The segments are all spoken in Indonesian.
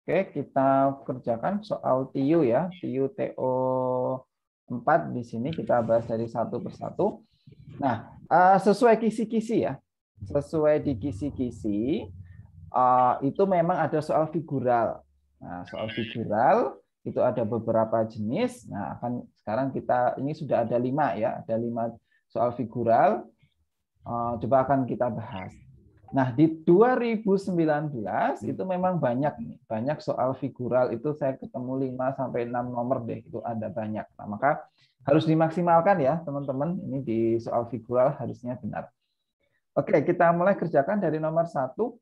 Oke, kita kerjakan soal TIU ya. TIU TO4 di sini kita bahas dari satu persatu. Nah, sesuai kisi-kisi ya. Sesuai di kisi-kisi, itu memang ada soal figural. Nah, soal figural itu ada beberapa jenis. Nah, sekarang kita ini sudah ada 5 ya. Ada 5 soal figural. Coba akan kita bahas. Nah, di 2019 itu memang banyak nih, banyak soal figural itu saya ketemu 5 sampai 6 nomor deh, itu ada banyak. Nah, maka harus dimaksimalkan ya, teman-teman. Ini di soal figural harusnya benar. Oke, kita mulai kerjakan dari nomor 1.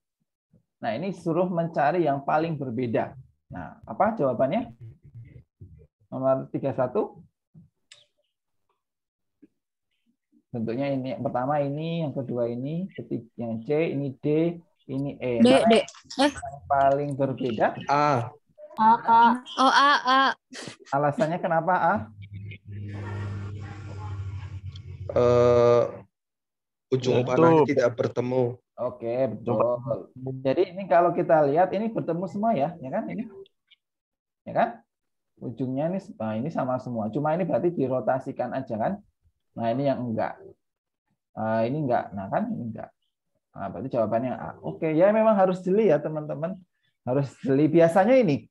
Nah, ini suruh mencari yang paling berbeda. Nah, apa jawabannya? Nomor 31. Bentuknya ini, yang pertama ini, yang kedua ini, ketiga yang C, ini D, ini E. Mana yang paling berbeda? A. A, Kak. Oh, A. Alasannya kenapa A? Ujung panahnya tidak bertemu. Oke, betul. Jadi ini kalau kita lihat ini bertemu semua ya, ya kan ini? Ya kan? Ujungnya ini, nah ini sama semua. Cuma ini berarti dirotasikan aja kan? Nah, ini yang enggak. Ini enggak. Nah, kan ini enggak. Nah, berarti jawabannya A. Oke, ya memang harus jeli ya, teman-teman. Harus jeli. Biasanya ini.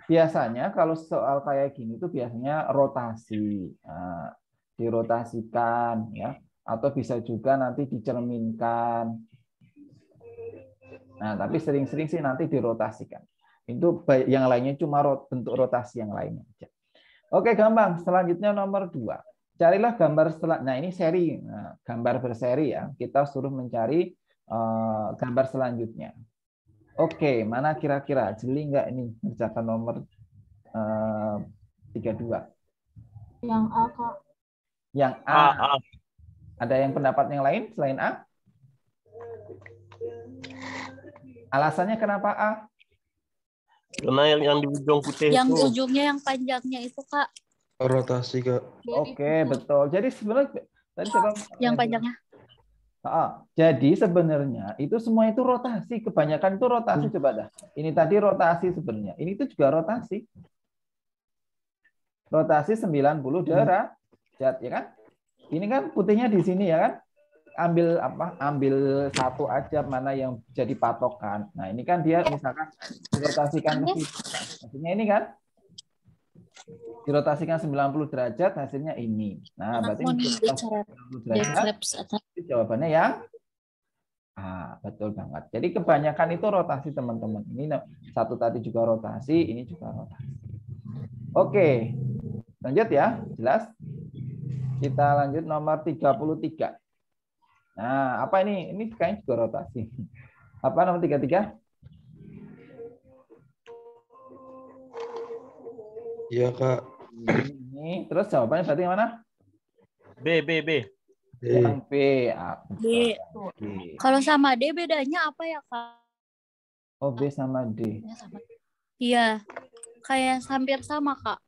Biasanya kalau soal kayak gini tuh biasanya rotasi. Nah, dirotasikan ya. Atau bisa juga nanti dicerminkan. Nah, tapi sering-sering sih nanti dirotasikan. Itu yang lainnya cuma bentuk rotasi yang lainnya aja. Oke, gampang. Selanjutnya nomor 2. Carilah gambar nah ini seri, nah, gambar berseri ya. Kita suruh mencari gambar selanjutnya. Oke, mana kira-kira jeli nggak ini mengerjakan nomor 32? Yang A, Kak. Yang A. Ada yang pendapat yang lain selain A? Alasannya kenapa A? Karena yang di ujung putih Yang itu. ujungnya yang panjangnya itu, Kak. Rotasi, Kak. Oke, betul. Jadi sebenarnya tadi Yang panjangnya. Jadi sebenarnya itu semua itu rotasi, kebanyakan itu rotasi. Coba dah. Ini tadi rotasi sebenarnya. Ini itu juga rotasi. Rotasi 90 derajat, ya kan? Ini kan putihnya di sini ya kan? Ambil apa? Ambil satu aja mana yang jadi patokan. Nah, ini kan dia misalkan dirotasikan ke sini. Maksudnya ini kan dirotasikan 90 derajat hasilnya ini. Nah, berarti 90 derajat. Jawabannya yang betul banget. Jadi kebanyakan itu rotasi, teman-teman. Ini satu tadi juga rotasi, ini juga rotasi. Oke. Lanjut ya, jelas? Kita lanjut nomor 33. Nah, apa ini? Ini kayaknya juga rotasi. Apa nomor 33? Iya, Kak. Ini terus jawabannya berarti yang mana? B. Yang B. B. Kalau sama D bedanya apa ya, Kak? Oh, B sama D. Iya. Kayak hampir sama, Kak.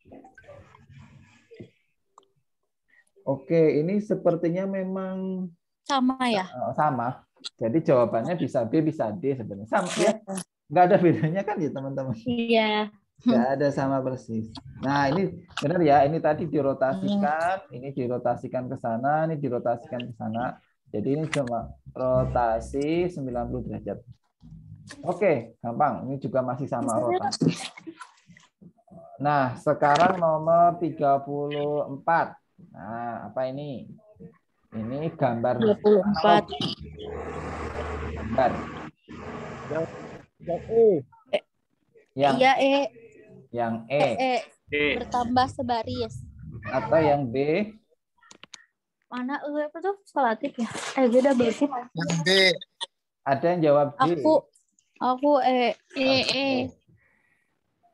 Oke, ini sepertinya memang sama ya. Sama. Jadi jawabannya bisa B, bisa D sebenarnya. Sama ya. Nggak ada bedanya kan ya, teman-teman? Iya. Nggak ada, sama persis. Nah, ini benar ya. Ini tadi dirotasikan, ini dirotasikan ke sana, ini dirotasikan ke sana. Jadi ini cuma rotasi 90 derajat. Oke, gampang. Ini juga masih sama rotasi. Nah, sekarang nomor 34. Nah, apa ini? Ini gambar 24. Gambar. Yang E. Iya, E. Yang E. Bertambah sebaris. Atau yang B. Mana apa tuh? Salatif ya? Beda berarti. Yang B. Ada yang jawab D. Aku E.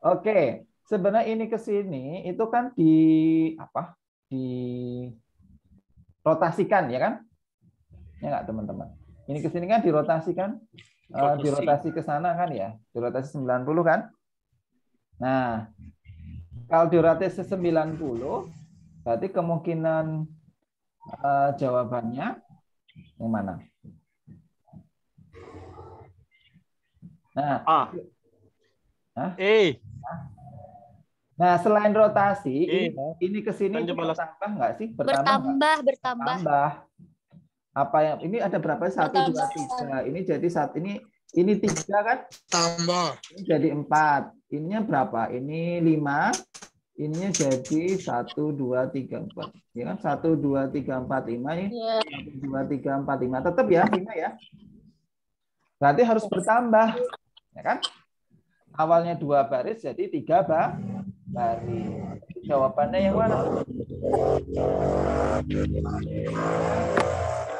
Oke. Sebenarnya ini ke sini itu kan dirotasikan ya kan? Ya nggak, teman-teman? Ini ke sini kan dirotasikan, dirotasi ke sana kan ya? Dirotasi 90 kan? Nah, kalau dirotasi 90 berarti kemungkinan jawabannya yang mana? Nah, E. Nah, selain rotasi, ini ke sini Kan itu coba bertambah nggak sih? Bertambah nggak? Bertambah. Tambah. Apa yang ini ada berapa? 1, 2, 3. Ini jadi ini 3 kan? Tambah. Ini jadi 4. Ininya berapa? Ini 5. Ininya jadi 1, 2, 3, 4. Ya kan? 1, 2, 3, 4, 5 ya. 1, 2, 3, 4, 5. Tetap ya 5 ya. Berarti harus bertambah. Ya kan? Awalnya 2 baris jadi 3 baris. Jawabannya yang mana?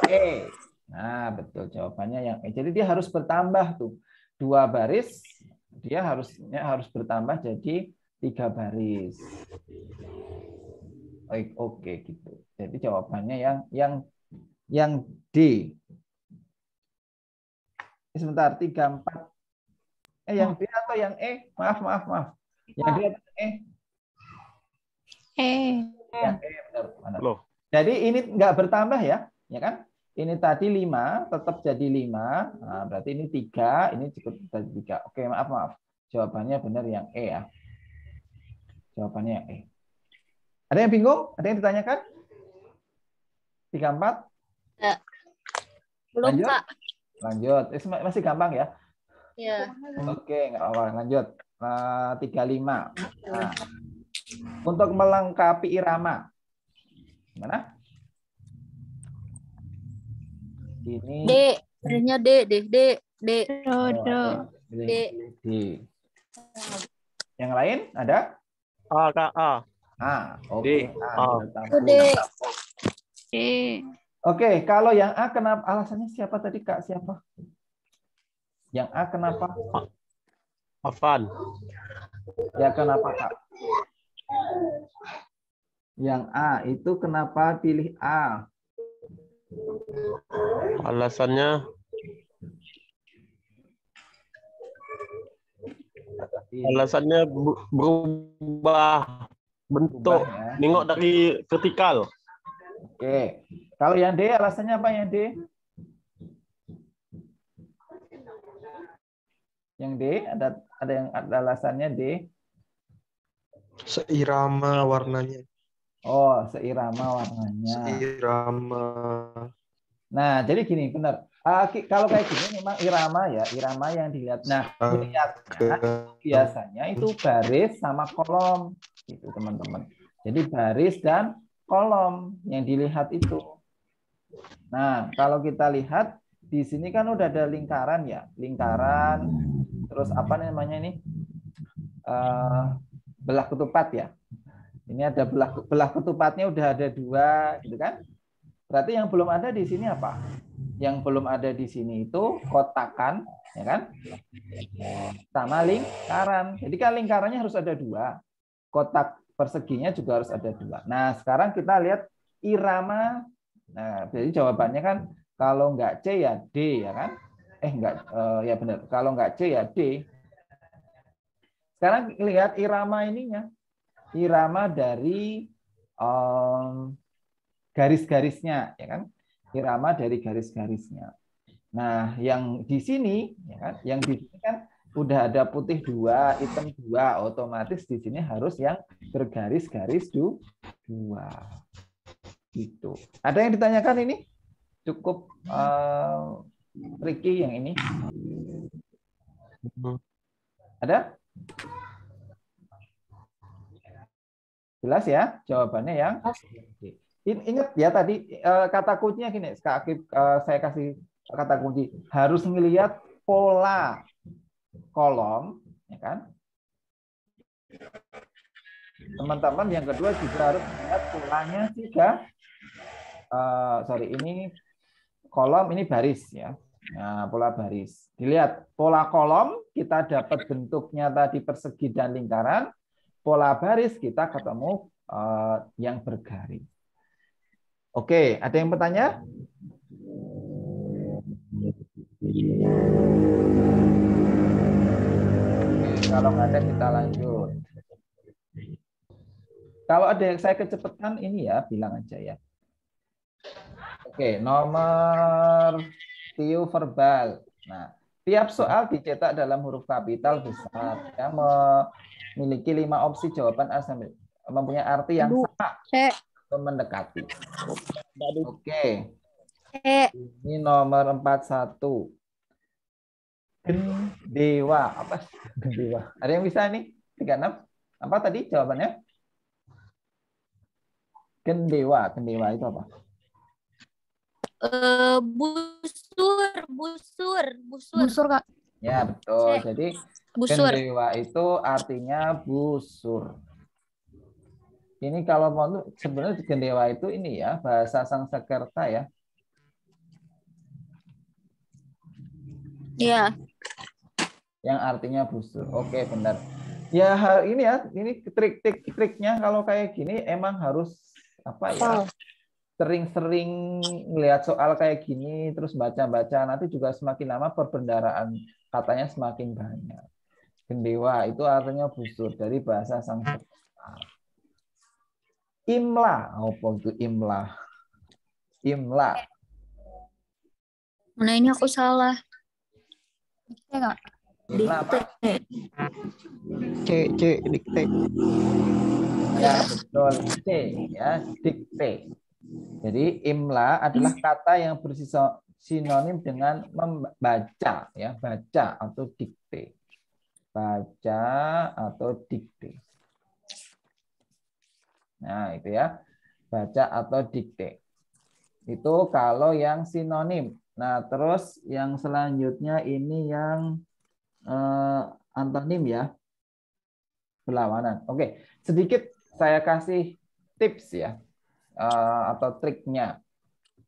E. Nah, betul jawabannya yang E. Jadi dia harus bertambah tuh. 2 baris dia harus bertambah jadi 3 baris. Oke gitu. Jadi jawabannya yang D. Sebentar 3, 4. Yang D atau yang E? Maaf. Yang D atau yang E? Yang E benar. Loh. Jadi ini nggak bertambah ya kan? Ini tadi 5, tetap jadi 5. Nah, berarti ini 3, ini cukup jadi 3. Oke, maaf. Jawabannya benar yang E ya. Jawabannya yang E. Ada yang bingung? Ada yang ditanyakan? 3, 4? Ya. Belum, Lanjut? Kak. Lanjut. Masih gampang ya? Ya. Oke, nggak apa-apa. Lanjut. 35. Nah, untuk melengkapi irama. Gimana? Ini D. Harinya D. D. Yang lain ada? A, Kak, A. Oke. D. Oke, kalau yang A kenapa? Alasannya siapa tadi, Kak? Siapa? Yang A kenapa? Afan. Ya kenapa, Kak? Yang A itu kenapa pilih A? Alasannya berubah bentuk. Ya. Nengok dari vertikal. Oke. Kalau yang D alasannya apa yang D? Yang D ada yang ada alasannya D? Seirama warnanya. Oh, seirama warnanya. Seirama. Nah, jadi gini, benar. Kalau kayak gini memang irama yang dilihat. Nah, dilihatnya biasanya itu baris sama kolom, gitu teman-teman. Jadi baris dan kolom yang dilihat itu. Nah, kalau kita lihat di sini kan udah ada lingkaran ya, lingkaran. Terus apa namanya ini? Belah ketupat ya. Ini ada belah ketupatnya udah ada 2, gitu kan? Berarti yang belum ada di sini apa? Yang belum ada di sini itu kotakan, ya kan? Sama lingkaran. Jadi kan lingkarannya harus ada 2. Kotak perseginya juga harus ada 2. Nah, sekarang kita lihat irama. Nah, jadi jawabannya kan kalau nggak C ya D, ya kan? Ya benar. Kalau nggak C ya D. Sekarang lihat irama ininya. Irama dari garis-garisnya, ya kan? Irama dari garis-garisnya. Nah, yang di sini, ya kan? Yang di sini kan udah ada putih 2, hitam 2, otomatis di sini harus yang bergaris-garis 2. Gitu. Ada yang ditanyakan ini? Cukup tricky yang ini. Ada? Jelas ya? Jawabannya yang ingat ya tadi kata kuncinya gini, saya kasih kata kunci harus melihat pola kolom, ya kan? Teman-teman yang kedua juga harus melihat polanya juga. Ini kolom, ini baris ya. Nah, pola baris. Dilihat pola kolom kita dapat bentuknya tadi persegi dan lingkaran. Pola baris kita ketemu yang bergaris. Oke, ada yang bertanya? Kalau nggak ada kita lanjut. Kalau ada yang saya kecepatan ini ya, bilang aja ya. Oke, nomor tiu verbal. Nah, Tiap soal dicetak dalam huruf kapital besar. Ya, memiliki 5 opsi jawaban A sampai mempunyai arti yang sama C. atau mendekati. Oke. C. Ini nomor 41. Gendewa. Apa sih gendewa? Ada yang bisa nih? 36. Apa tadi jawabannya? Gendewa. Gendewa itu apa? Busur, Kak. Ya, betul. C. Jadi Busur. gendewa itu artinya busur. Ini kalau mau sebenarnya gendewa itu ini ya, bahasa Sanskerta ya. Iya. Yang artinya busur. Oke, benar. Ya, hal ini ya, ini trik-triknya kalau kayak gini emang harus apa ya? Sering-sering melihat soal kayak gini, terus baca-baca, nanti juga semakin lama perbendaharaan katanya semakin banyak. Gendewa itu artinya busur dari bahasa Sanskerta. Imla, apa itu imla? Imla. Mana ini aku salah. Enggak. Imla apa? C, dikte. Ya, betul. C, ya, dikte. Jadi imla adalah kata yang bersinonim dengan membaca, ya, baca atau dikte. Baca atau dikte. Nah, itu ya. Baca atau dikte. Itu kalau yang sinonim. Nah, terus yang selanjutnya ini yang antonim ya. Berlawanan. Oke, sedikit saya kasih tips ya. Atau triknya.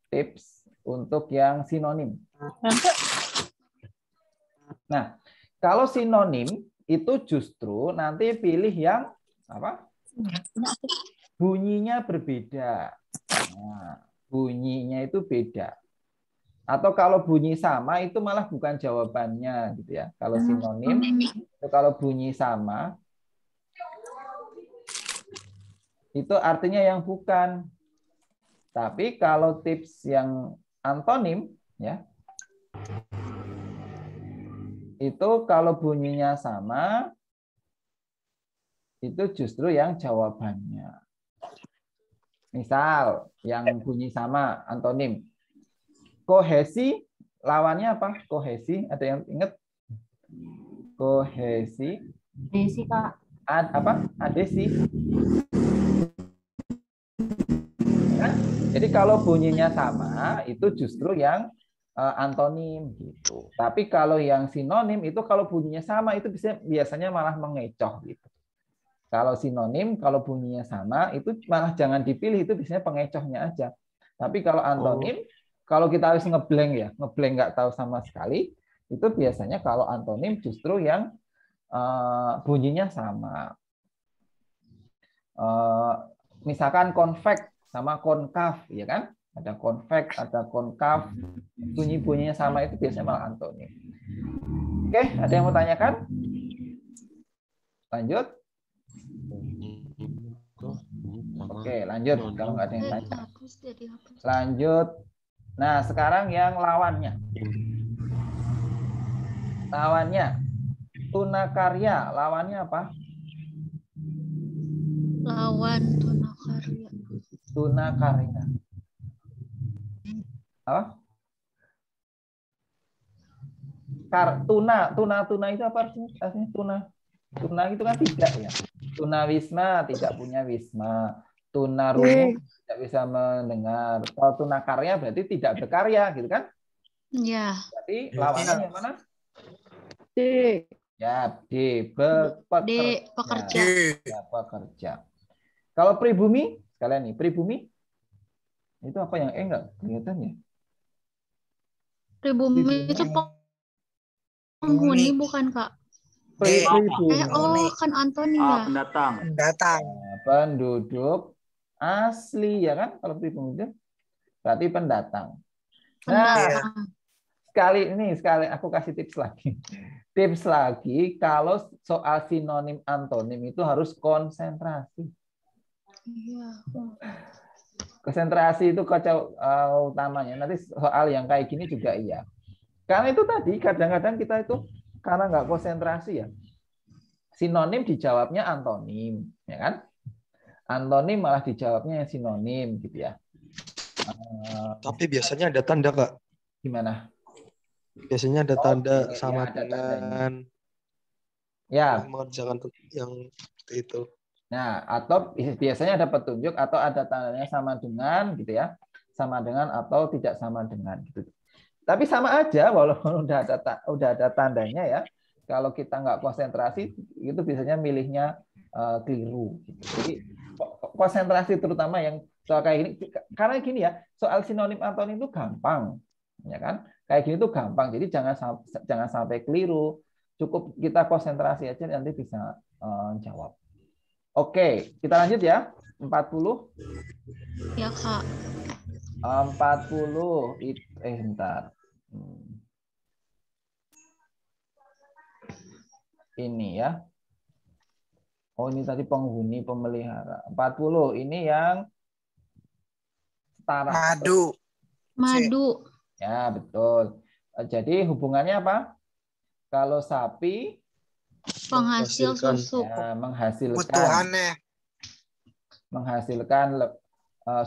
Tips untuk yang sinonim. Nah, kalau sinonim itu justru nanti pilih yang apa? Bunyinya berbeda. Nah, bunyinya itu beda. Atau kalau bunyi sama itu malah bukan jawabannya gitu ya. Kalau sinonim itu kalau bunyi sama itu artinya yang bukan. Tapi kalau tips yang antonim ya itu kalau bunyinya sama itu justru yang jawabannya. Misal yang bunyi sama antonim. Kohesi lawannya apa? Kohesi ada yang ingat? Kohesi. Desi, Kak. Apa? Adesi. Kan? Jadi kalau bunyinya sama itu justru yang antonim gitu. Tapi kalau yang sinonim itu kalau bunyinya sama itu biasanya malah mengecoh gitu. Kalau sinonim, kalau bunyinya sama, itu malah jangan dipilih, itu biasanya pengecohnya aja. Tapi kalau antonim, kalau kita harus ngeblank ya, ngeblank nggak tahu sama sekali, itu biasanya kalau antonim justru yang bunyinya sama. Misalkan konveks sama konkav, ya kan? Ada konveks, ada konkav, bunyi-bunyinya sama itu biasanya malah antonim. Oke, ada yang mau tanyakan? Lanjut. Oke, lanjut. Kalau nggak ada yang tanya. Lanjut. Nah, sekarang yang lawannya. Lawannya. Tunakarya. Lawannya apa? Lawan tunakarya. Tunakarya. Apa? Tuna itu apa artinya? Tuna itu kan tidak ya. Tuna wisma tidak punya wisma. Tuna rungu tidak bisa mendengar. Kalau tuna karya berarti tidak berkarya gitu kan? Iya. Berarti lawannya yang mana? D. Ya, D. Pekerja. Ya, pekerja. Kalau pribumi, sekalian nih, pribumi itu apa yang enggak kelihatan ya? Pribumi itu penghuni bukan, Kak? Pribumi. Kan antonim ya. Pendatang. Penduduk asli ya kan kalau pribumi itu berarti pendatang. Pendatang. Sekali aku kasih tips lagi. Tips lagi kalau soal sinonim antonim itu harus konsentrasi. Iya. Konsentrasi itu kacau utamanya. Nanti soal yang kayak gini juga iya. Karena itu tadi kadang-kadang kita itu karena nggak konsentrasi ya. Sinonim dijawabnya antonim, ya kan? Antonim malah dijawabnya yang sinonim gitu ya. Tapi biasanya ada tanda, Kak. Gimana? Biasanya ada tanda Oke, sama ya, ada tandanya. dengan Ya, mengerjakan yang seperti itu. nah, atau biasanya ada petunjuk atau ada tandanya sama dengan gitu ya. Sama dengan atau tidak sama dengan gitu. Tapi sama aja walaupun udah ada tandanya ya. Kalau kita nggak konsentrasi itu biasanya milihnya keliru gitu. Jadi konsentrasi terutama yang soal kayak gini karena gini ya, soal sinonim antonim itu gampang. Ya kan? Kayak gini tuh gampang. Jadi jangan sampai keliru. Cukup kita konsentrasi aja nanti bisa jawab. Oke, kita lanjut ya. 40. Ya, Kak. 40 bentar. Ini ya. Oh, ini tadi penghuni pemelihara. 40 ini yang setara. Madu. Madu. Ya, betul. Jadi hubungannya apa? Kalau sapi Penghasil Menghasilkan. susu. ya, menghasilkan Kebutuhannya.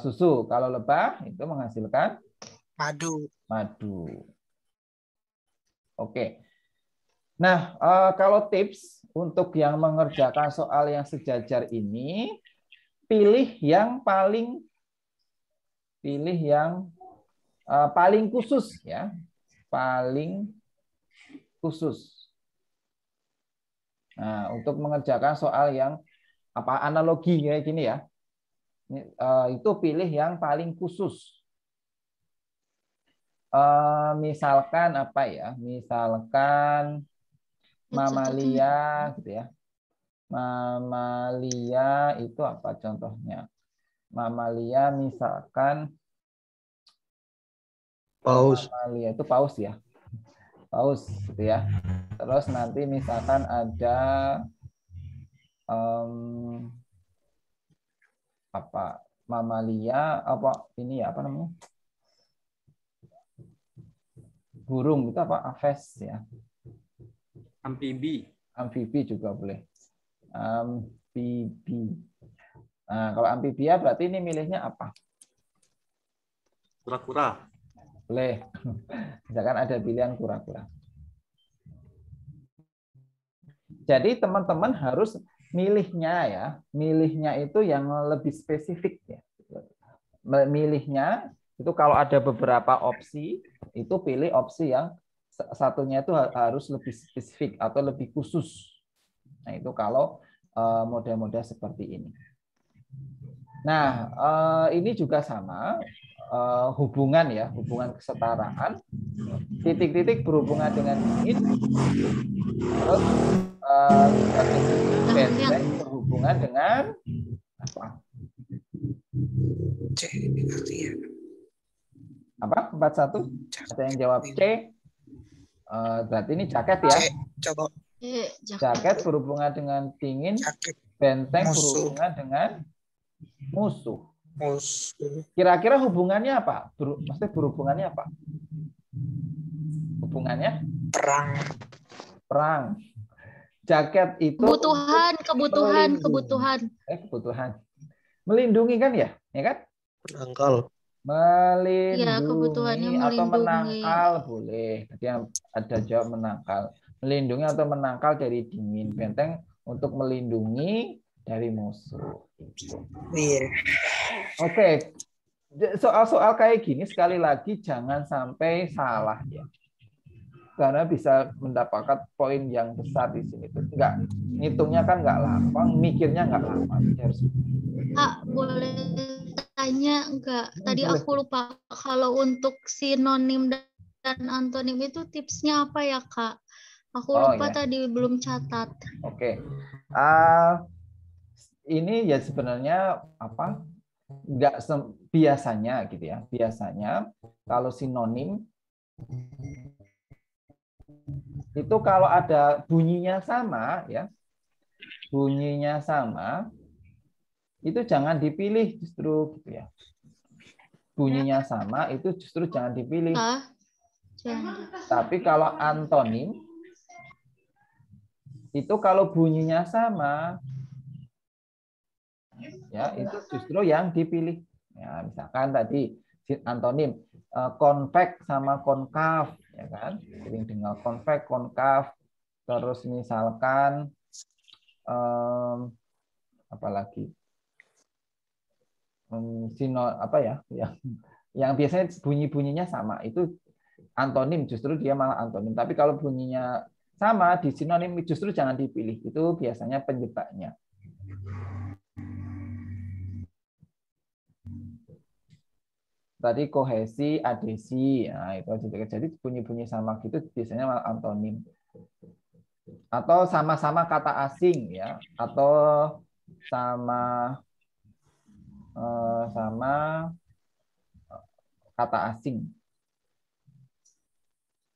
susu. Kalau lebah itu menghasilkan Madu. madu. Oke. Nah, kalau tips untuk yang mengerjakan soal yang sejajar ini, pilih yang paling khusus ya, paling khusus. Nah, untuk mengerjakan soal yang analogi kayak gini ya, itu pilih yang paling khusus. Misalkan apa ya? Misalkan mamalia gitu ya. Mamalia itu apa contohnya? Mamalia misalkan Paus. mamalia itu paus ya. Paus gitu ya. Terus nanti misalkan ada mamalia ini ya apa namanya? Burung itu apa? Aves ya. Amfibi juga boleh. Amfibi. Nah, kalau amfibia berarti ini milihnya apa? Kura-kura. Boleh. Misalkan ada pilihan kura-kura. Jadi teman-teman harus milihnya ya. Milihnya itu yang lebih spesifik ya. Milihnya itu kalau ada beberapa opsi, itu pilih opsi yang satunya itu harus lebih spesifik atau lebih khusus. Nah, itu kalau model-model seperti ini. Nah, ini juga sama hubungan ya, hubungan kesetaraan. Titik-titik berhubungan dengan dingin, terus benteng berhubungan dengan apa? C. Apa? 41? Ada yang jawab C. Berarti ini jaket ya. C. Coba. Jaket berhubungan dengan dingin, Jaket. benteng Musuh. berhubungan dengan musuh. Musuh. Kira-kira hubungannya apa? Maksudnya berhubungannya apa? Hubungannya? Perang. Perang. Jaket itu Kebutuhan. kebutuhan. Melindungi kan ya? Ya kan? Penangkal. Melindungi Iya, kebutuhannya atau melindungi. menangkal boleh. Tadi yang ada jawab menangkal. Melindungi atau menangkal dari dingin. Benteng untuk melindungi dari musuh. Iya. Oke. Soal-soal kayak gini sekali lagi jangan sampai salah ya. Karena bisa mendapatkan poin yang besar di sini. Enggak, ngitungnya kan nggak lama, mikirnya nggak lama. Harus. Kak, boleh tanya enggak? Tadi Boleh. aku lupa kalau untuk sinonim dan antonim itu tipsnya apa ya, Kak? Aku lupa Ya. tadi belum catat. Oke. Ini ya sebenarnya apa? Enggak biasanya gitu ya. Biasanya kalau sinonim itu kalau ada bunyinya sama ya. Bunyinya sama itu jangan dipilih justru gitu ya. Bunyinya sama itu justru jangan dipilih. Gender. Tapi kalau antonim itu kalau bunyinya sama, ya itu justru yang dipilih. Ya, misalkan tadi antonim konveks sama konkav, ya kan? Sering dengar konveks, konkav. Terus misalkan apalagi apa ya, yang biasanya bunyi-bunyinya sama itu antonim, justru dia malah antonim. Tapi kalau bunyinya sama di sinonim justru jangan dipilih, itu biasanya penyebabnya. Tadi kohesi, adesi, nah itu juga. Jadi bunyi-bunyi sama gitu biasanya malah antonim. Atau sama-sama kata asing, ya, atau sama kata asing.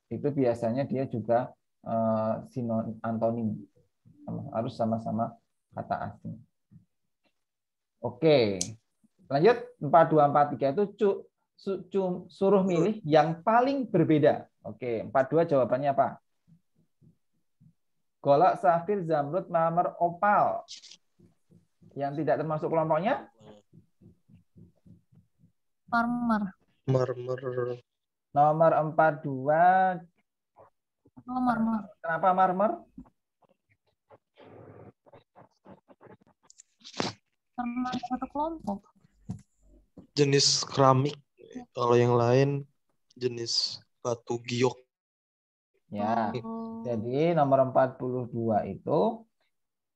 Itu biasanya dia juga antonim, harus sama-sama kata asing. Oke, lanjut 4243 itu suruh milih yang paling berbeda. Oke, 42 jawabannya apa? Golok, safir, zamrud, marmer, opal. Yang tidak termasuk kelompoknya? Marmer. Marmer. Nomor 42. Oh, marmer. Kenapa marmer? Karena satu kelompok. Jenis keramik. Kalau yang lain jenis batu giok. Ya. Oh. Jadi nomor 42 itu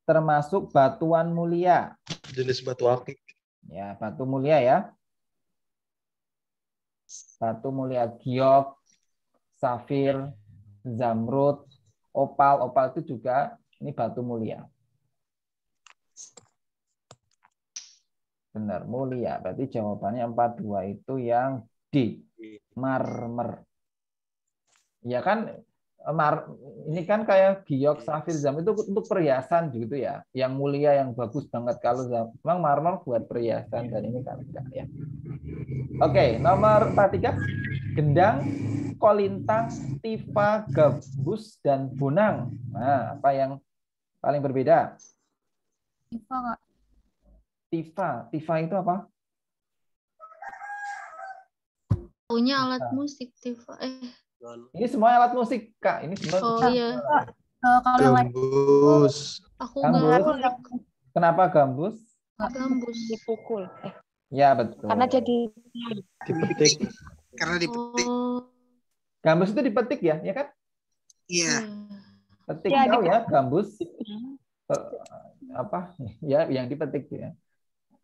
termasuk batuan mulia. Jenis batu akik. Ya, batu mulia ya. Batu mulia giok, safir, zamrud, opal. Opal itu juga ini batu mulia. Benar, mulia. Berarti jawabannya 42 itu yang D. Marmer. Ya kan, ini kan kayak giok, safir, zamrud itu untuk perhiasan gitu ya. Yang mulia, yang bagus banget. Kalau memang marmer buat perhiasan, dan ini kan enggak ya. Oke, nomor 43. Gendang, kolintang, tifa, gabus, dan bonang. Nah, apa yang paling berbeda? Tifa, Kak. Tifa. Tifa itu apa? Punya alat musik, Tifa. Ini semua alat musik, Kak. Ini semua. Oh iya. Kalau yang lain Gambus. Aku Gambus. nggak Kenapa gambus? gambus. Dipukul. Ya, betul. Karena jadi Dipetik. Karena dipetik. Oh. Gambus itu dipetik ya, ya kan? Iya. Petik Ya, tahu ya, gambus. Apa? Ya, yang dipetik ya.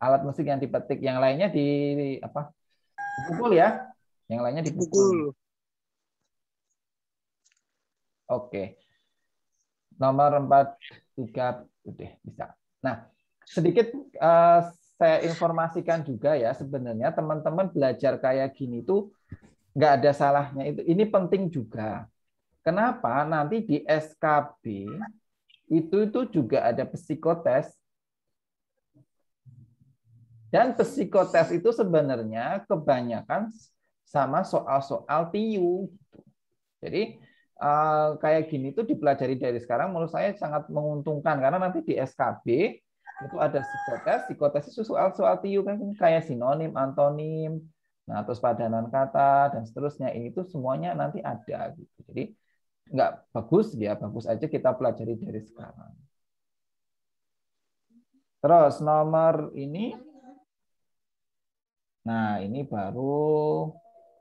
Alat musik yang dipetik, yang lainnya di apa? Dipukul ya. Yang lainnya dipukul. Oke. Nomor 43 udah bisa. Nah, sedikit saya informasikan juga ya, sebenarnya teman-teman belajar kayak gini tuh nggak ada salahnya. Ini penting juga. Kenapa? Nanti di SKB itu juga ada psikotes. Dan psikotes itu sebenarnya kebanyakan sama soal-soal TIU. Jadi kayak gini tuh dipelajari dari sekarang menurut saya sangat menguntungkan, karena nanti di SKB itu ada psikotes itu soal-soal TIU kan, kayak sinonim, antonim, nah terus padanan kata dan seterusnya, ini tuh semuanya nanti ada gitu. Jadi nggak bagus ya, bagus aja kita pelajari dari sekarang. Terus nomor ini, nah ini baru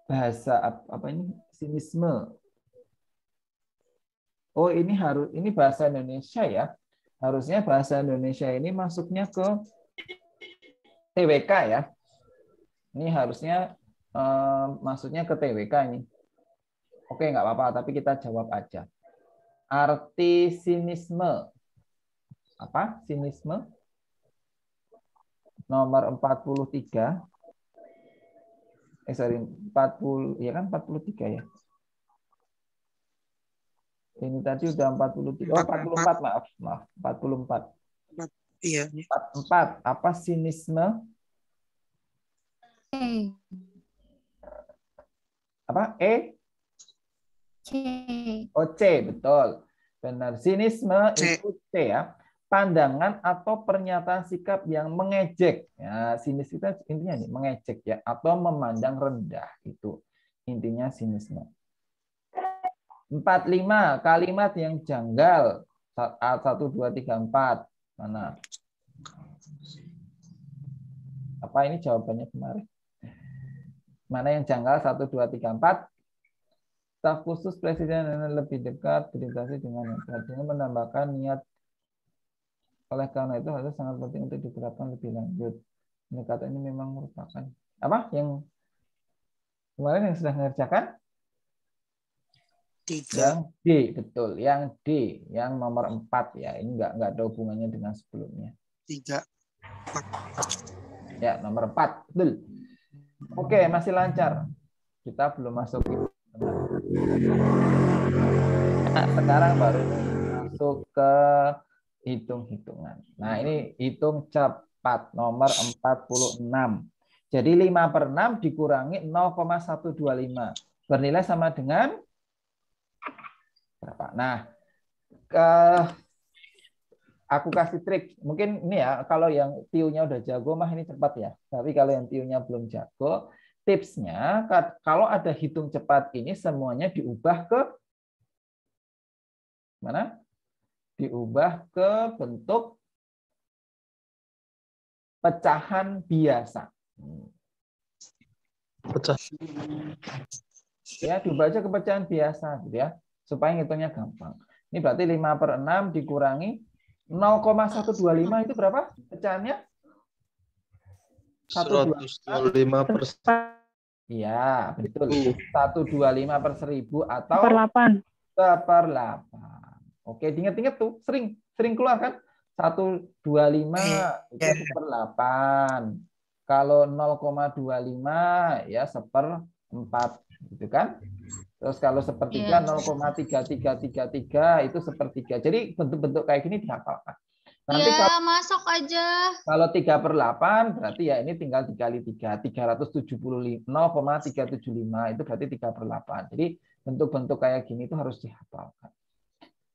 bahasa apa ini, sinisme. Oh ini bahasa Indonesia ya. Harusnya bahasa Indonesia ini masuknya ke TWK ya. Ini harusnya masuknya ke TWK ini. Oke, nggak apa-apa, tapi kita jawab aja. Arti sinisme. Apa? Sinisme? Nomor 43. 40, ya kan 43 ya. Ini tadi udah 43. Oh, 44, maaf. 44. Iya. 44. Apa sinisme? Apa? C. Oh, C, betul. Benar. Sinisme C. itu C ya. Pandangan atau pernyataan sikap yang mengejek. Ya, sinis itu intinya nih, mengejek ya, atau memandang rendah itu. Intinya sinisme. 45, kalimat yang janggal. 1, 2, 3, 4. Mana? Apa ini jawabannya kemarin? Mana yang janggal? 1, 2, 3, 4. Staf khusus presiden lebih dekat berinteraksi dengan yang perhatiannya menambahkan niat. Oleh karena itu harus sangat penting untuk diterapkan lebih lanjut. Pendekatan ini memang merupakan apa yang kemarin yang sudah mengerjakan? 3. Yang D, betul. Yang D, yang nomor 4 ya. Ini nggak ada hubungannya dengan sebelumnya. 3. Ya, nomor 4, betul. Oke, masih lancar. Kita belum masuk. Nah, sekarang baru masuk ke hitung-hitungan. Nah, ini hitung cepat nomor 46. Jadi 5/6 dikurangi 0,125. Bernilai sama dengan berapa? Nah, aku kasih trik. Mungkin ini ya, kalau yang tiunya udah jago mah ini cepat ya. Tapi kalau yang tiunya belum jago, tipsnya kalau ada hitung cepat ini semuanya diubah ke mana? Diubah ke bentuk pecahan biasa. Pecah. Ya, diubah aja ke pecahan biasa gitu ya, supaya ngitungnya gampang. Ini berarti 5/6 dikurangi 0,125 itu berapa pecahannya? 125/1000. Iya, betul. 125/1000 atau 1/8. 1/8. Oke, diingat-ingat tuh, sering keluar kan? 125 itu 1/8. Kalau 0,25 ya 1/4 gitu kan? Terus kalau sepertiga 0,3333 itu sepertiga. Jadi bentuk-bentuk kayak gini dihafalkan. Nanti Ya, masuk aja. kalau 3/8 berarti ya ini tinggal dikali 3, 0,375 itu berarti 3/8. Jadi bentuk-bentuk kayak gini itu harus dihafalkan.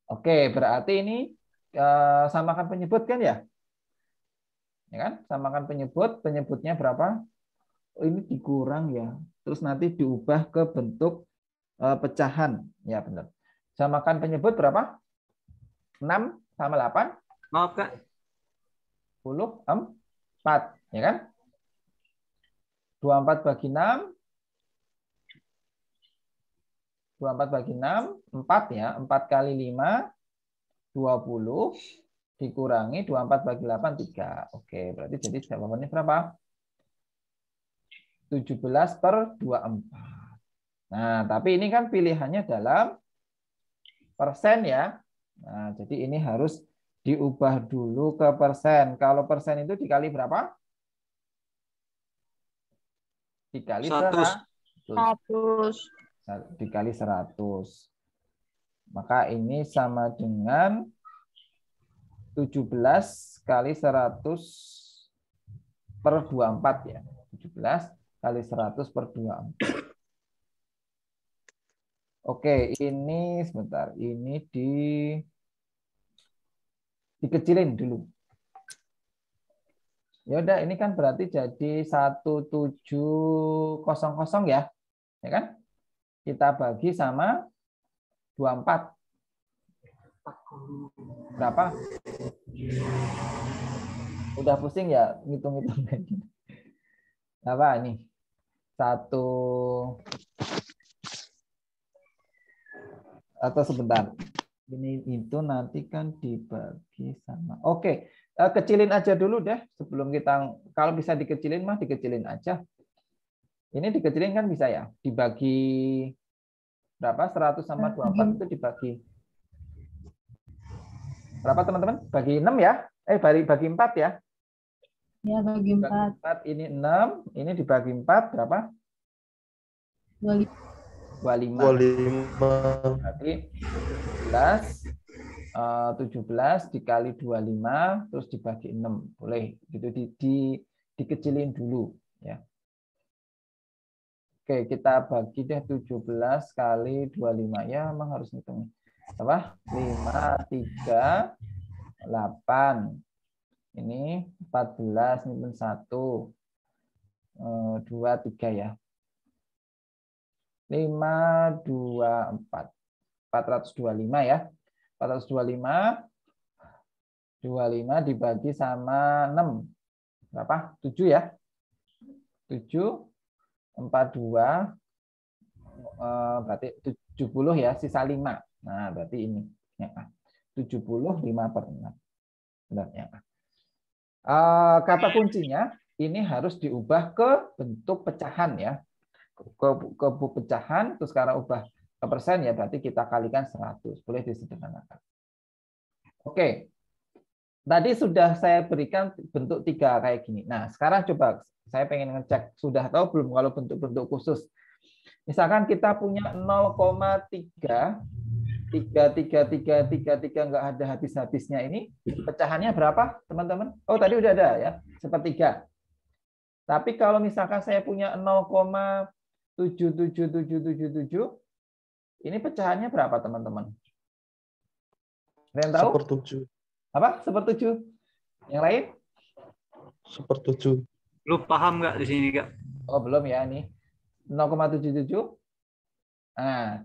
Oke, berarti ini samakan penyebut kan ya? Ya kan? Samakan penyebut, penyebutnya berapa? Oh, ini dikurang ya. Terus nanti diubah ke bentuk pecahan. Ya, benar. Samakan penyebut berapa? 6 sama 8? Maaf, Kak. 10, 4. Ya kan? 24 bagi 6. 24 bagi 6, 4 ya. 4 kali 5, 20. Dikurangi 24 bagi 8, 3. Oke, berarti jadi jawabannya berapa? 17/24. Nah, tapi ini kan pilihannya dalam persen ya. Nah, jadi ini harus diubah dulu ke persen. Kalau persen itu dikali berapa? Dikali 100. 100. Dikali 100. Maka ini sama dengan 17 kali 100/24 ya. 17 kali 100/24. Oke, ini sebentar. Ini dikecilin dulu. Ya udah, ini kan berarti jadi 1700 ya. Ya kan? Kita bagi sama 24. Berapa? Udah pusing ya ngitung-ngitung kayak gini. Apa ini? 1 atau sebentar. Ini itu nanti kan dibagi sama. Oke, kecilin aja dulu deh sebelum kita, kalau bisa dikecilin mah dikecilin aja. Ini dikecilin kan bisa ya, dibagi berapa? 100 sama 24 itu dibagi berapa teman-teman? Bagi 6 ya? Bagi 4 ya? Ya, bagi 4. 4 ini 6, ini dibagi 4 berapa? 25. 25. Berarti 17 dikali 25 terus dibagi 6. Boleh gitu dikecilin dulu ya. Oke, kita bagi deh 17 kali 25. Ya, emang harus hitung. Apa? 5, 3, 8. Ini 14, ini pun 1. 2, 3 ya. 5, 2, 4. 425 ya. 425. 25 dibagi sama 6. Berapa? 7 ya. 7, 42. Berarti 70 ya, sisa 5. Nah, berarti ini. Ya. 70, 5/6. Benar ya. Kata kuncinya, ini harus diubah ke bentuk pecahan ya. Ke pecahan, terus sekarang ubah ke persen ya, berarti kita kalikan 100. Boleh disederhanakan. Oke. Tadi sudah saya berikan bentuk 3 kayak gini. Nah, sekarang coba saya pengen ngecek. Sudah tahu belum kalau bentuk-bentuk khusus? Misalkan kita punya 0,3, 3 nggak ada habis-habisnya ini. Pecahannya berapa, teman-teman? Oh, tadi udah ada ya, 1/3. Tapi kalau misalkan saya punya 0,77777, ini pecahannya berapa, teman-teman? Ada yang tahu? 1/7. Apa? 1/7. Yang lain? 1/7. Lu paham nggak di sini, Kak? Oh, belum ya ini. 0,77. Nah,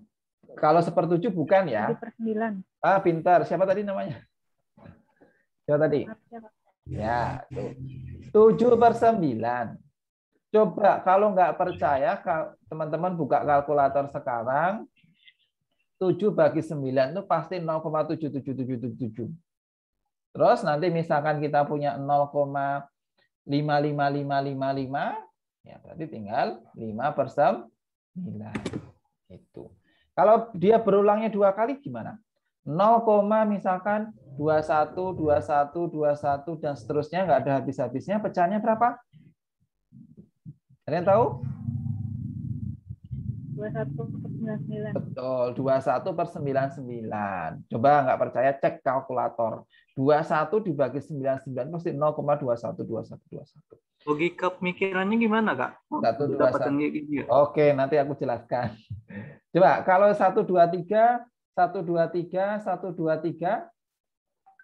kalau 1/7 bukan ya. 7/9. Ah, pintar. Siapa tadi namanya? Siapa tadi? Siapa? Ya, tuh. 7/9. Coba kalau nggak percaya, teman-teman buka kalkulator sekarang. 7 bagi 9 itu pasti 0,77777. Terus nanti misalkan kita punya 0,55555, ya berarti tinggal 5/9. Itu. Kalau dia berulangnya 2 kali gimana? 0, misalkan 21, 21, 21 dan seterusnya nggak ada habis-habisnya, pecahannya berapa? Ada yang tahu? 21/99. Betul, 21/99. Coba nggak percaya, cek kalkulator. 21 dibagi 99 pasti 0,212121. Logika pemikirannya gimana, Kak? Satu, dua, Dapat satu. yang kayak gini ya? Oke, nanti aku jelaskan. Coba kalau 123, 123, 123,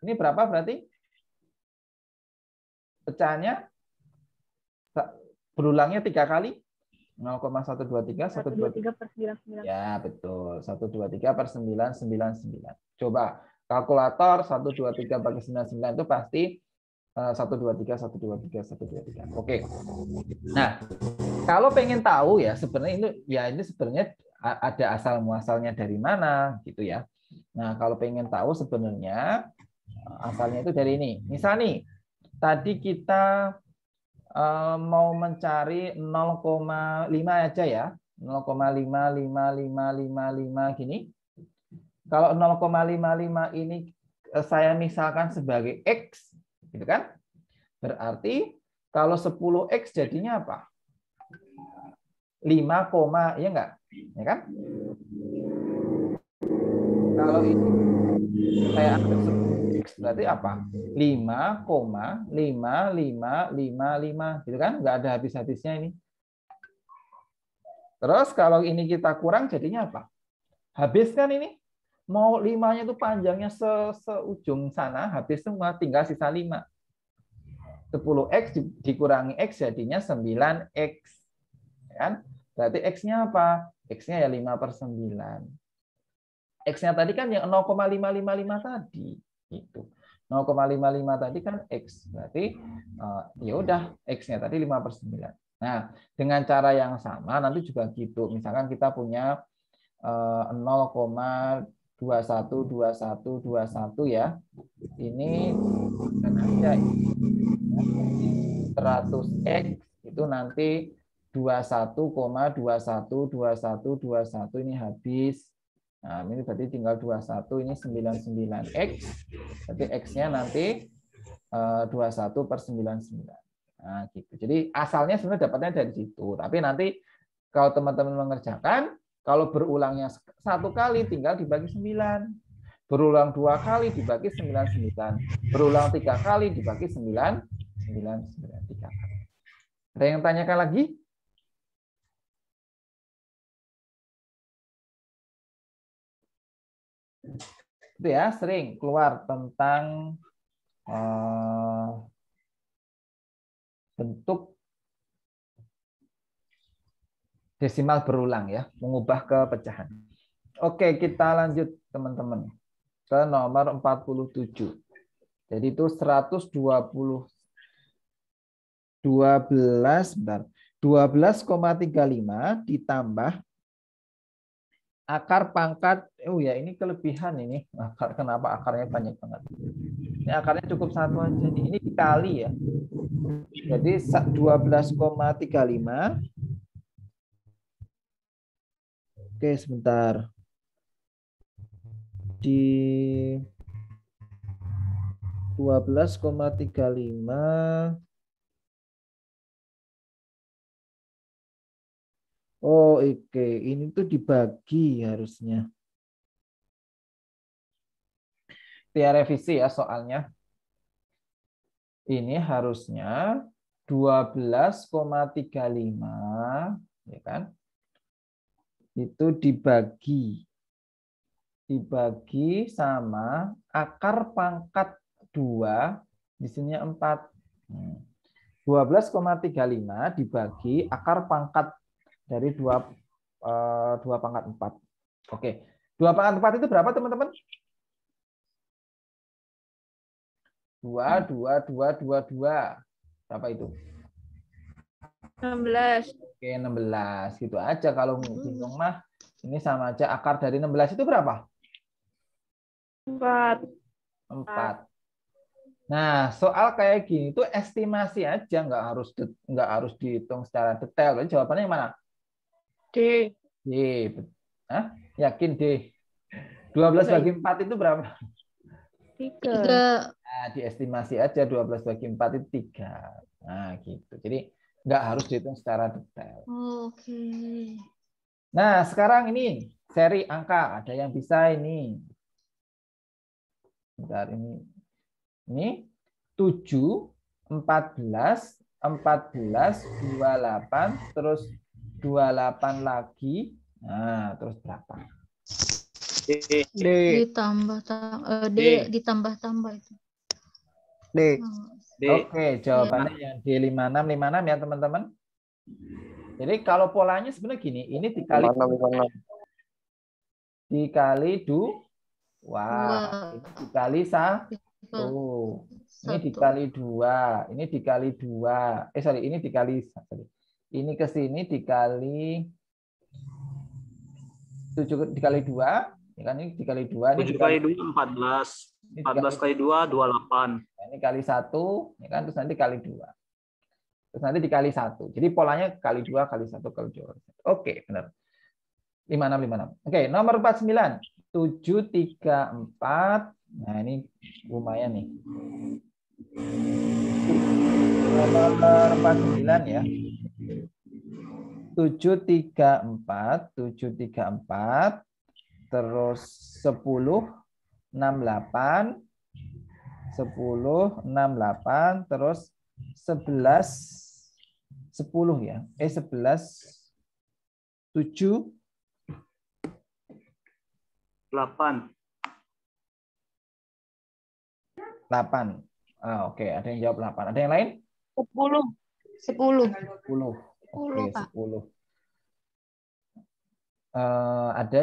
ini berapa berarti? Pecahannya berulangnya 3 kali? 0,123, 123/99. Ya, betul. 123/999. Coba kalkulator 123 bagi 99 itu pasti 123, 123, 123. Oke. Nah, kalau pengen tahu ya sebenarnya ini sebenarnya ada asal muasalnya dari mana gitu ya. Nah, kalau pengen tahu sebenarnya asalnya itu dari ini. Misal nih, tadi kita mau mencari 0,5 aja ya. 0,55555 gini. Kalau 0,55 ini saya misalkan sebagai X, gitu kan? Berarti kalau 10X jadinya apa? 5, ya enggak? Ya kan? Kalau ini saya ambil 10X berarti apa? 5,5555 gitu kan? Enggak ada habis-habisnya ini. Terus kalau ini kita kurang jadinya apa? Habis kan ini? Mau 5-nya itu panjangnya seujung sana, habis semua, tinggal sisa 5. 10X dikurangi X jadinya 9X. Kan? Berarti X-nya apa? X-nya ya 5/9. X-nya tadi kan yang 0,555 tadi. Itu. 0,55 tadi kan X. Berarti ya udah X-nya tadi 5/9. Nah, dengan cara yang sama nanti juga gitu. Misalkan kita punya 0,212121 ya. Ini kan aja 100X itu nanti 21,212121 ini habis. Nah, ini berarti tinggal 21, ini 99X. Berarti X-nya nanti 21/99. Nah, gitu. Jadi asalnya sebenarnya dapatnya dari situ. Tapi nanti kalau teman-teman mengerjakan, kalau berulangnya 1 kali tinggal dibagi 9. Berulang 2 kali dibagi 99. Berulang 3 kali dibagi 9, 9, 9, 3 kali. Ada yang tanyakan lagi? Itu ya, sering keluar tentang bentuk desimal berulang ya, mengubah ke pecahan. Oke, kita lanjut teman-teman ke nomor 47. Jadi itu 12,35 ditambah akar pangkat. Oh ya, ini kelebihan ini. Kenapa akarnya banyak banget? Ini akarnya cukup satu aja. Ini dikali ya. Jadi 12,35. Oke, sebentar. Di 12,35. Oh, oke. Ini tuh dibagi harusnya. Kita revisi ya soalnya. Ini harusnya 12,35, ya kan? Itu dibagi sama akar pangkat 2, di sini 4. 12,35 dibagi akar pangkat dari 2 pangkat 4. Oke. 2 pangkat 4 itu berapa, teman-teman? 2. Berapa itu? 16. Oke, 16. Gitu aja. Kalau bingung mah, ini sama aja. Akar dari 16 itu berapa? 4. 4. Nah, soal kayak gini itu estimasi aja, nggak harus dihitung secara detail. Jadi jawabannya yang mana? D. D. Hah? Yakin D. 12 bagi 4 itu berapa? 3. Nah, diestimasi aja 12 bagi 4 itu 3. Nah, gitu. Jadi nggak harus dihitung secara detail. Oke. Nah, sekarang ini seri angka. Ada yang bisa ini. Bentar, ini 7, 14, 28, terus 28 lagi. Nah, terus berapa? D. Ditambah itu. D. D. Oke, jawabannya yang D56 ya, teman-teman. Jadi kalau polanya sebenarnya gini, ini dikali 2, ini dikali 1. Ini dikali 2, ini dikali 2. Ini dikali, ini ke sini dikali 7 dikali 2, ya kan, ini dikali 2, ini 7 kali 2 14. 14 kali 2 28. Ini kali 1, ya kan, terus nanti kali 2. Terus nanti dikali 1. Jadi polanya kali 2 kali 1 kali 2. Oke, benar. 56. Oke, nomor 49. 734. Nah, ini lumayan nih. Nomor 49 ya. 734, terus 10, 68, terus 11, 10 ya. 11, 7, 8. 8. Oke, ada yang jawab 8. Ada yang lain? 10. 10. Oke, 10, Kak. 10. Ada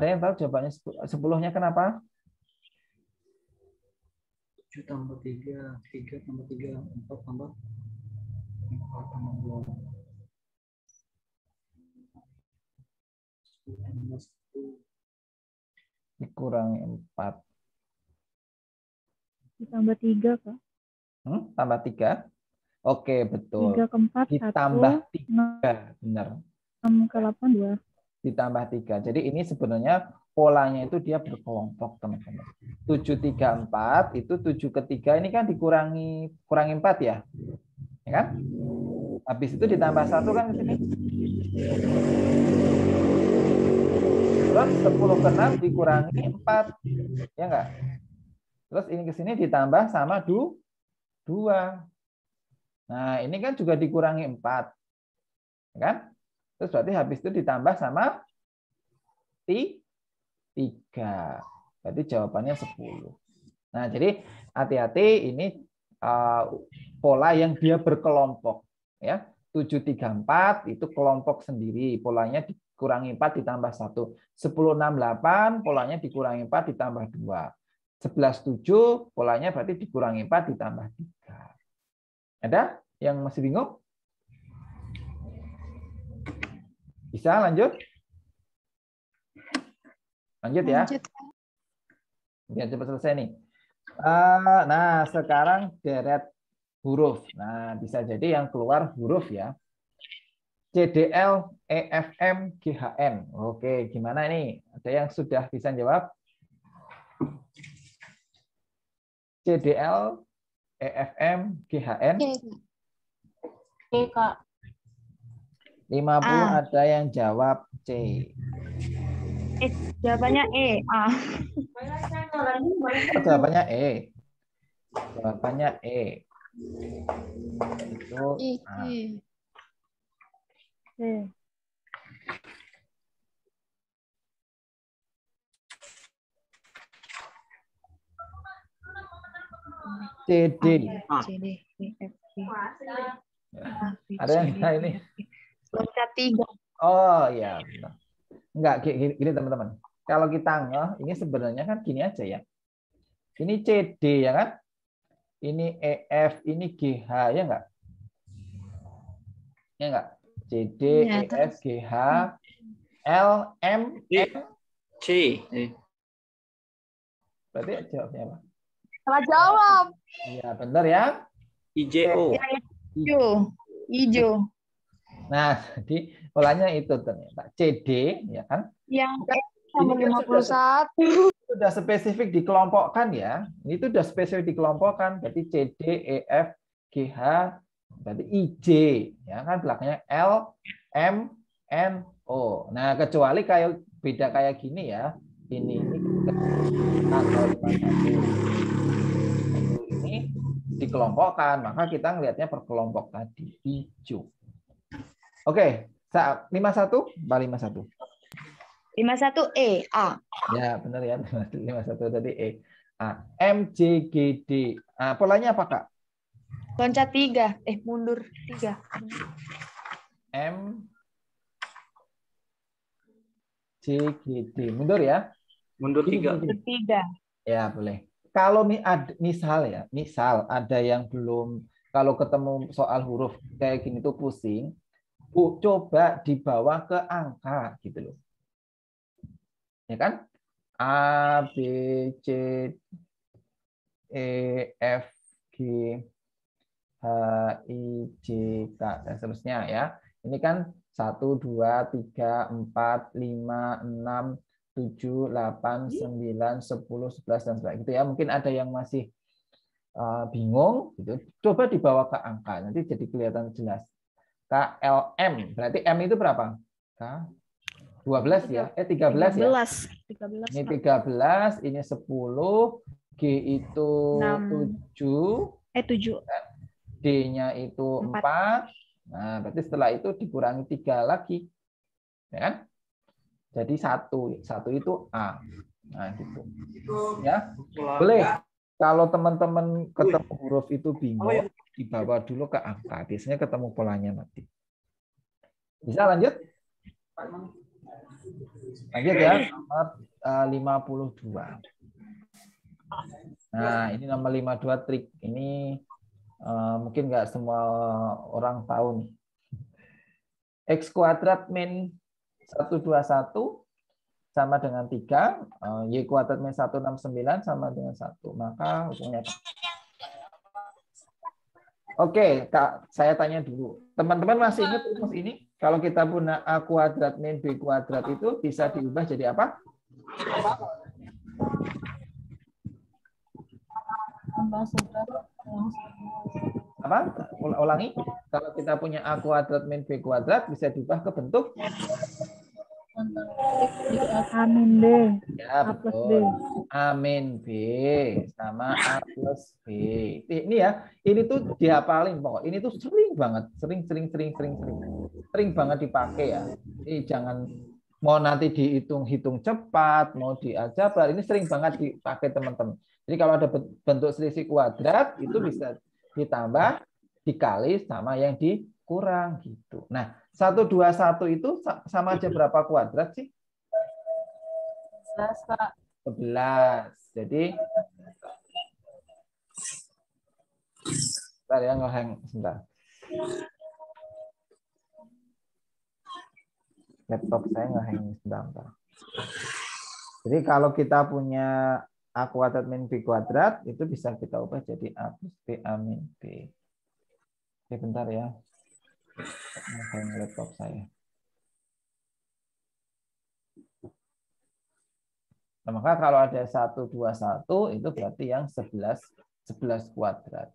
yang tahu jawabannya 10-nya kenapa? 7 tambah 3, 3 tambah 3, 4 tambah 2. 10 tambah 1. Dikurangi 4. Ditambah 3, Kak. Tambah 3. Oke, betul. 3 ke 4, 1. Ditambah 3. Benar. 6 ke 8, 2. Ditambah 3. Jadi ini sebenarnya polanya itu dia berkelompok, teman-teman. 734 itu 7 ke 3 ini kan kurangi 4 ya. Ya kan? Habis itu ditambah 1 kan di sini. Terus 10 ke 6 dikurangi 4. Ya enggak? Terus ini ke sini ditambah sama 2. Nah, ini kan juga dikurangi 4. Ya kan? Terus berarti habis itu ditambah sama 3. Berarti jawabannya 10. Nah, jadi hati-hati ini pola yang dia berkelompok ya. 734 itu kelompok sendiri, polanya dikurangi 4 ditambah 1. 1068 polanya dikurangi 4 ditambah 2. 11.7 polanya berarti dikurangi 4 ditambah 3. Ada yang masih bingung? Bisa lanjut? Lanjut ya. Biar cepat selesai nih. Nah, sekarang deret huruf. Nah, bisa jadi yang keluar huruf ya. CDL, EFM, GHN. Oke, gimana ini? Ada yang sudah bisa jawab? CDL, EFM, GHN. Oke, Kak. 50 ada yang jawab C. Jawabannya E. A. Oh, jawabannya E. Jawabannya E. Itu A. E. CD. CD, E, F, G. Ada yang ini? Loncat 3. Oh ya, benar. Enggak, gini teman-teman. Kalau kita ngeh, ini sebenarnya kan gini aja ya. Ini CD ya kan? Ini EF, ini GH ya enggak? Ya enggak? CD, Ya, EF, GH, L, M, N. C. Berarti jawabnya apa? Salah jawab. Iya, benar ya. IJO. Hijau. Nah, jadi polanya itu ternyata CD ya kan? Yang Ini nomor kan 51. sudah spesifik dikelompokkan ya. Ini sudah spesifik dikelompokkan. Berarti CD, EF, GH, berarti IJ ya kan, belakangnya L, M, N, O. Nah, kecuali kayak beda kayak gini ya. Ini tanggal 51. Ini dikelompokkan, maka kita ngelihatnya per kelompok tadi hijau. Oke, 51, 51. 51 E. A. Ya, benar ya. 51 tadi E. A. MJGD. Polanya apa, Kak? Loncat 3. Mundur 3. M JGD. Mundur ya. Mundur 3. 3. Ya, boleh. Kalau misal ada yang belum, kalau ketemu soal huruf kayak gini tuh pusing, coba dibawa ke angka gitu loh. Ya kan? A, B, C, E, F, G, H, I, J, K, dan seterusnya ya. Ini kan 1, 2, 3, 4, 5, 6, 7, 8, 9, 10, 11, dan sebagainya gitu ya. Mungkin ada yang masih bingung gitu. Coba dibawa ke angka, nanti jadi kelihatan jelas. KLM, berarti M itu berapa? K 12 ya? 13 ya? 13. Ini 13, ini 10, G itu 7, 7. D-nya itu 4. Nah, berarti setelah itu dikurangi 3 lagi. Ya kan? Jadi 1 itu A. Nah, gitu. Ya. Boleh. Kalau teman-teman ketemu huruf itu bingung, dibawa dulu ke angka. Biasanya ketemu polanya nanti. Bisa lanjut? Lanjut ya, nomor 52. Nah, ini nomor 52 trik. Ini mungkin nggak semua orang tahu nih. X kuadrat min 121 sama dengan 3, Y kuadrat min 169 sama dengan 1. Maka hukumnya apa? Oke, Kak, saya tanya dulu. Teman-teman masih ingat rumus ini? Kalau kita punya A kuadrat min B kuadrat itu bisa diubah jadi apa? Apa? Ulangi. Kalau kita punya A kuadrat min B kuadrat bisa diubah ke bentuk A min B. ya, A plus B. betul. A min B sama A plus B. Ini ya, ini tuh dihafalin pokok. Ini tuh sering banget, sering banget dipakai ya. Ini jangan Mau nanti dihitung cepat, mau dialjabar, ini sering banget dipakai teman-teman. Jadi kalau ada bentuk selisih kuadrat, itu bisa ditambah, dikali sama yang dikurang gitu. Nah, 121 itu sama aja berapa kuadrat sih? 11. Jadi sebentar ya, ngehang sebentar. Laptop saya ngehang sebentar. Jadi kalau kita punya A kuadrat min B kuadrat, itu bisa kita ubah jadi A plus B A min B. Oke, bentar ya. Ngehang laptop saya. Nah, maka kalau ada 121 itu berarti yang 11 kuadrat.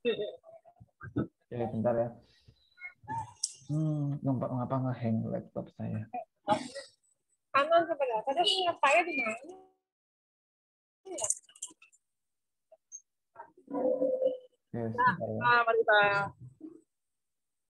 Oke, bentar ya. Ngapa ngehang laptop saya? Aman sebenarnya. Tadi aku ngapain di mana? Oke, sebentar ya. Marita.